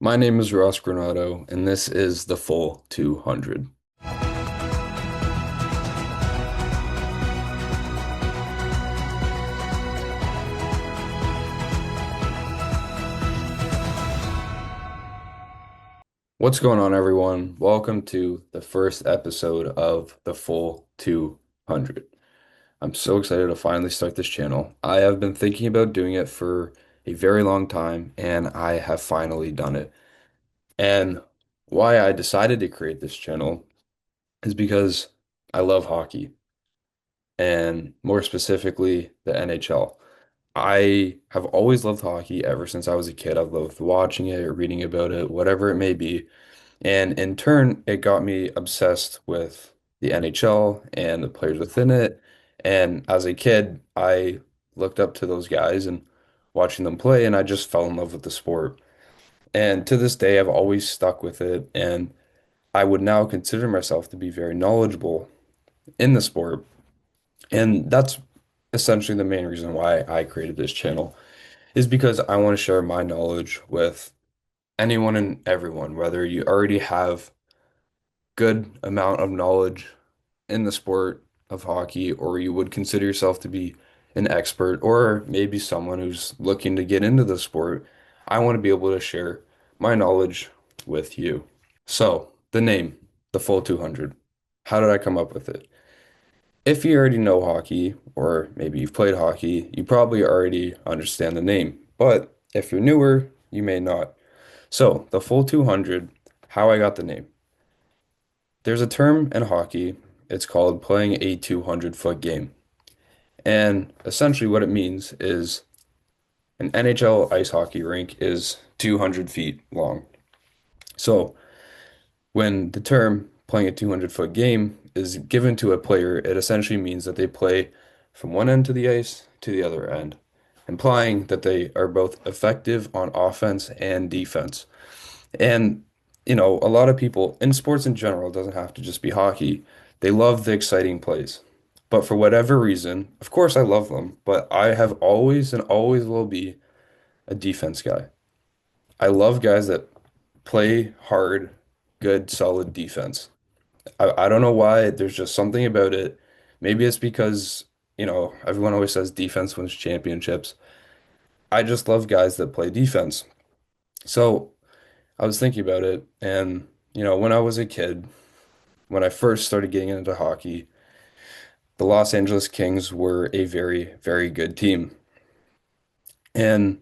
My name is Ross Granado, and this is the Full 200. What's going on, everyone? Welcome to the first episode of the Full 200. I'm so excited to finally start this channel. I have been thinking about doing it for a very long time, and I have finally done it. And why I decided to create this channel is because I love hockey, and more specifically, the NHL. I have always loved hockey ever since I was a kid. I've loved watching it, reading about it, whatever it may be. And in turn, it got me obsessed with the NHL and the players within it. And as a kid, I looked up to those guys and watching them play, and I just fell in love with the sport. And to this day, I've always stuck with it. And I would now consider myself to be very knowledgeable in the sport. And that's essentially the main reason why I created this channel, is because I want to share my knowledge with anyone and everyone, whether you already have good amount of knowledge in the sport of hockey, or you would consider yourself to be an expert, or maybe someone who's looking to get into the sport. I want to be able to share my knowledge with you. So, the name, the Full 200. How did I come up with it? If you already know hockey, or maybe you've played hockey, you probably already understand the name. But if you're newer, you may not. So, the Full 200, how I got the name. There's a term in hockey, it's called playing a 200-foot game. And essentially, what it means is an NHL ice hockey rink is 200 feet long. So, when the term playing a 200-foot game is given to a player, it essentially means that they play from one end to the ice to the other end, implying that they are both effective on offense and defense. And, a lot of people in sports in general, it doesn't have to just be hockey, they love the exciting plays. But for whatever reason, of course I love them, but I have always and always will be a defense guy. I love guys that play hard, good, solid defense. I don't know why. There's just something about it. Maybe it's because, everyone always says defense wins championships. I just love guys that play defense. So I was thinking about it, and, when I was a kid, when I first started getting into hockey, the Los Angeles Kings were a very, very good team. And,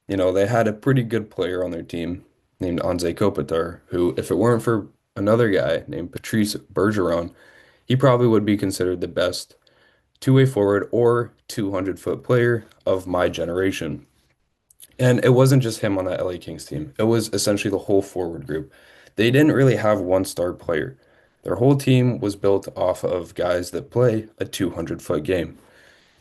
they had a pretty good player on their team named Anze Kopitar, who, if it weren't for another guy named Patrice Bergeron, he probably would be considered the best two-way forward or 200-foot player of my generation. And it wasn't just him on that LA Kings team. It was essentially the whole forward group. They didn't really have one star player. Their whole team was built off of guys that play a 200-foot game.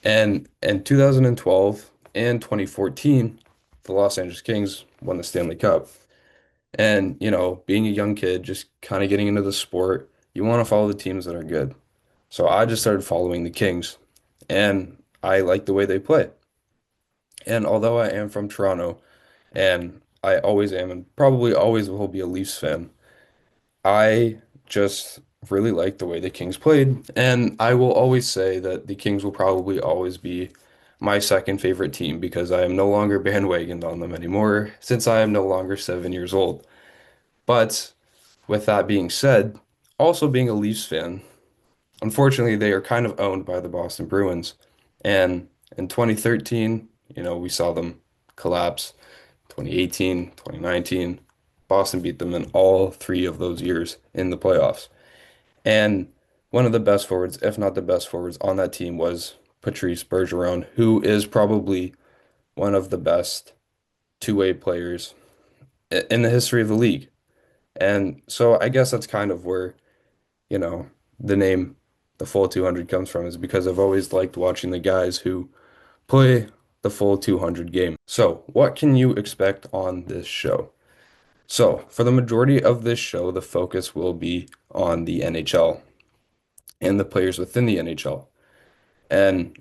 And in 2012 and 2014, the Los Angeles Kings won the Stanley Cup. And, being a young kid, just kind of getting into the sport, you want to follow the teams that are good. So I just started following the Kings, and I like the way they play. And although I am from Toronto, and I always am, and probably always will be a Leafs fan, I just really like the way the Kings played. And I will always say that the Kings will probably always be my second favorite team because I am no longer bandwagoned on them anymore since I am no longer 7 years old. But with that being said, also being a Leafs fan, unfortunately, they are kind of owned by the Boston Bruins. And in 2013, we saw them collapse. 2018, 2019, Boston beat them in all three of those years in the playoffs. And one of the best forwards, if not the best forwards on that team was Patrice Bergeron, who is probably one of the best two-way players in the history of the league. And so I guess that's kind of where, you know, the name the full 200 comes from, is because I've always liked watching the guys who play the full 200 game. So, what can you expect on this show? So, for the majority of this show, the focus will be on the NHL and the players within the NHL. And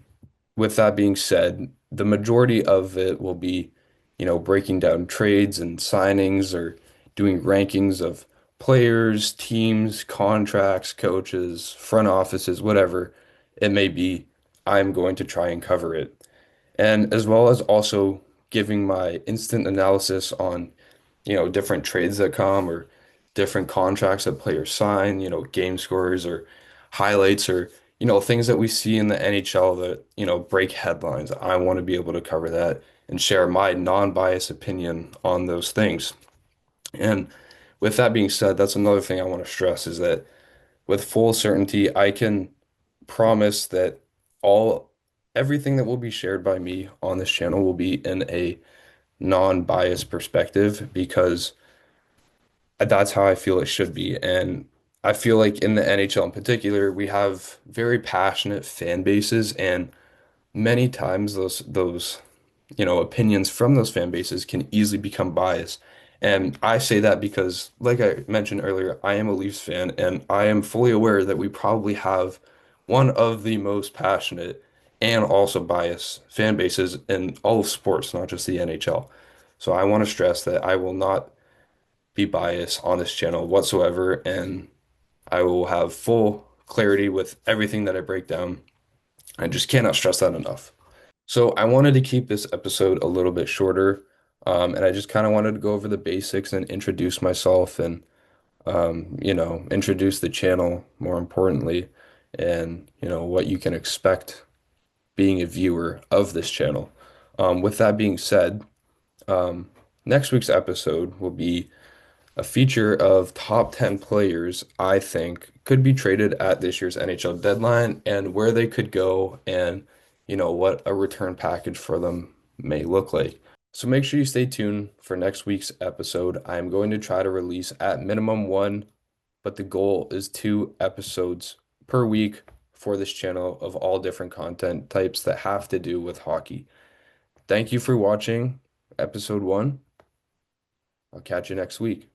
with that being said, the majority of it will be, breaking down trades and signings or doing rankings of players, teams, contracts, coaches, front offices, whatever it may be, I'm going to try and cover it. And as well as also giving my instant analysis on different trades that come or different contracts that players sign, game scores or highlights or, things that we see in the NHL that, break headlines. I want to be able to cover that and share my non-biased opinion on those things. And with that being said, that's another thing I want to stress is that with full certainty, I can promise that all everything that will be shared by me on this channel will be in a non-biased perspective because that's how I feel it should be. And I feel like in the NHL in particular, we have very passionate fan bases, and many times those opinions from those fan bases can easily become biased. And I say that because, like I mentioned earlier, I am a Leafs fan, and I am fully aware that we probably have one of the most passionate and also biased fan bases in all of sports, not just the NHL. So I want to stress that I will not be biased on this channel whatsoever, and I will have full clarity with everything that I break down. I just cannot stress that enough. So I wanted to keep this episode a little bit shorter, and I just kind of wanted to go over the basics and introduce myself and introduce the channel more importantly, and what you can expect being a viewer of this channel. With that being said, next week's episode will be a feature of top 10 players I think could be traded at this year's NHL deadline and where they could go and, what a return package for them may look like. So make sure you stay tuned for next week's episode. I'm going to try to release at minimum one, but the goal is two episodes per week for this channel of all different content types that have to do with hockey. Thank you for watching episode one. I'll catch you next week.